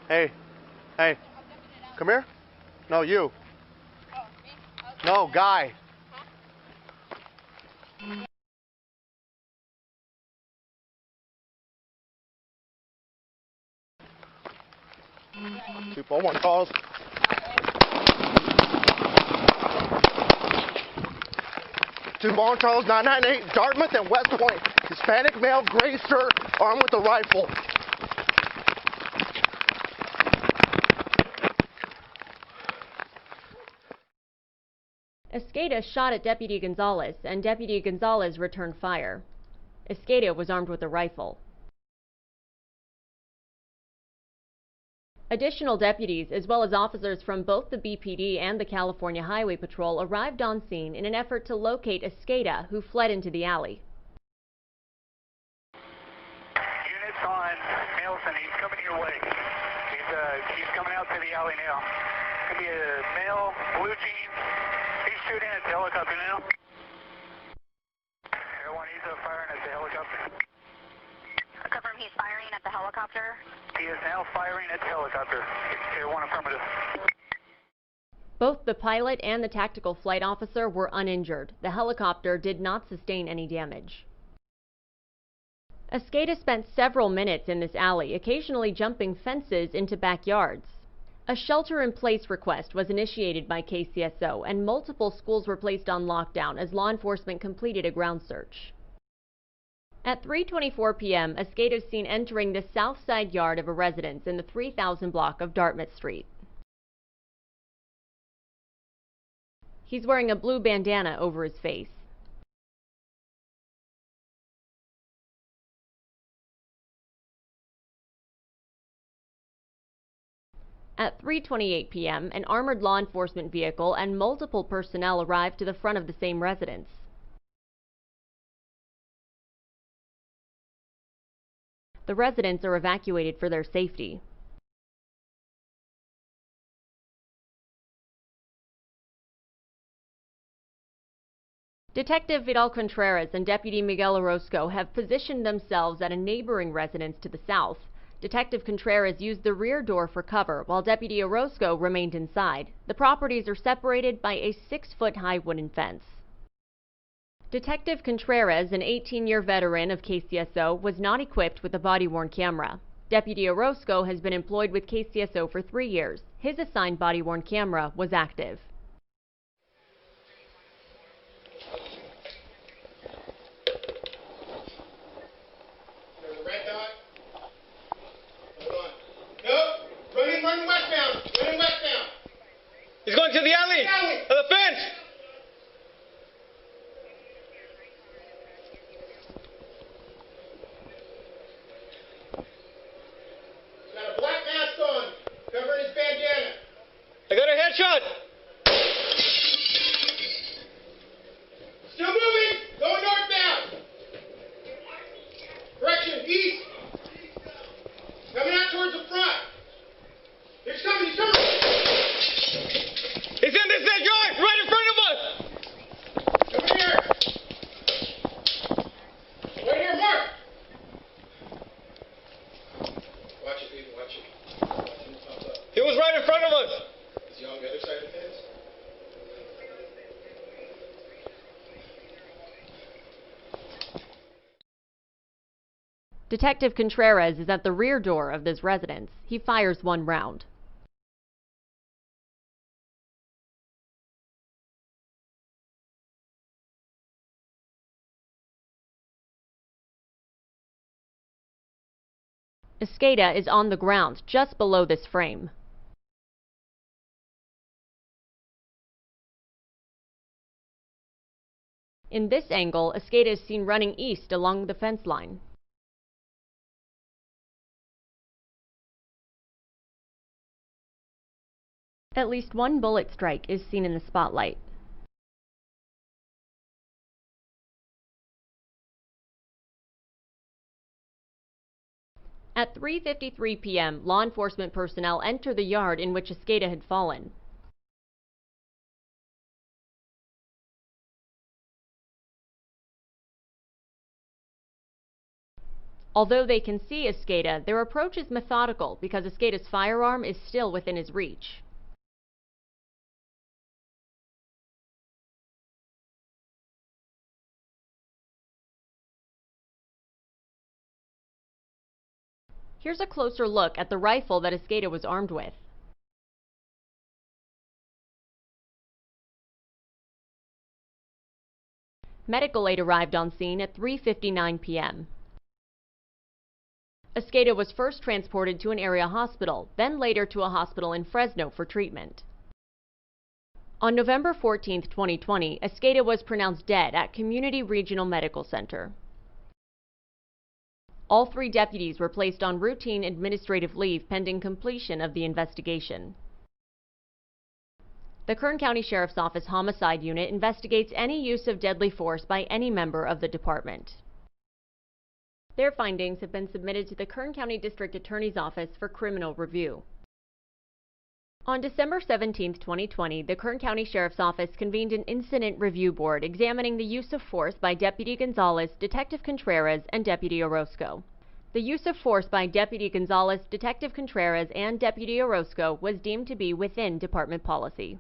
Hey, hey, come here. No, you. No, guy. Two 4-1 calls. 2-1 Charles 998 Dartmouth and West Point. Hispanic male, gray shirt, armed with a rifle. Escada shot at Deputy Gonzalez, and Deputy Gonzalez returned fire. Escada was armed with a rifle. Additional deputies, as well as officers from both the BPD and the California Highway Patrol, arrived on scene in an effort to locate Escada, who fled into the alley. Units on Nielsen, he's coming your way. He's coming out to the alley now. Could be a male, blue jeans. He's shooting at the helicopter now. Everyone, he's firing at the helicopter. Confirm he's firing at the helicopter. He is now firing at the helicopter. Everyone affirmative. Both the pilot and the tactical flight officer were uninjured. The helicopter did not sustain any damage. Escada spent several minutes in this alley, occasionally jumping fences into backyards. A shelter-in-place request was initiated by KCSO, and multiple schools were placed on lockdown as law enforcement completed a ground search. At 3:24 p.m., Escada is seen entering the south side yard of a residence in the 3000 block of Dartmouth Street. He's wearing a blue bandana over his face. At 3:28 p.m., an armored law enforcement vehicle and multiple personnel arrived to the front of the same residence. The residents are evacuated for their safety. Detective Vidal Contreras and Deputy Miguel Orozco have positioned themselves at a neighboring residence to the south. Detective Contreras used the rear door for cover, while Deputy Orozco remained inside. The properties are separated by a 6-foot-high wooden fence. Detective Contreras, an 18-year veteran of KCSO, was not equipped with a body-worn camera. Deputy Orozco has been employed with KCSO for 3 years. His assigned body-worn camera was active. There's a red dot. Hold on. Nope. Running westbound. Running westbound. He's going to the alley. To the fence. I got a headshot! Still moving! Going northbound! Correction, east! Coming out towards the front! He's coming, he's coming! He's in this yard, right in front of us! Come here! Right here, Mark! Watch it, people, watch it. Watch him pop up. He was right in front of us! Is he on the other side of the fence? Detective Contreras is at the rear door of this residence. He fires 1 round. Escada is on the ground just below this frame. In this angle, Escada is seen running east along the fence line. At least 1 bullet strike is seen in the spotlight. At 3:53 p.m., law enforcement personnel enter the yard in which Escada had fallen. Although they can see Escada, their approach is methodical because Escada's firearm is still within his reach. Here's a closer look at the rifle that Escada was armed with. Medical aid arrived on scene at 3:59 p.m. Escada was first transported to an area hospital, then later to a hospital in Fresno for treatment. On November 14, 2020, Escada was pronounced dead at Community Regional Medical Center. All 3 deputies were placed on routine administrative leave pending completion of the investigation. The Kern County Sheriff's Office Homicide Unit investigates any use of deadly force by any member of the department. Their findings have been submitted to the Kern County District Attorney's Office for criminal review. On December 17, 2020, the Kern County Sheriff's Office convened an incident review board examining the use of force by Deputy Gonzalez, Detective Contreras, and Deputy Orozco. The use of force by Deputy Gonzalez, Detective Contreras, and Deputy Orozco was deemed to be within department policy.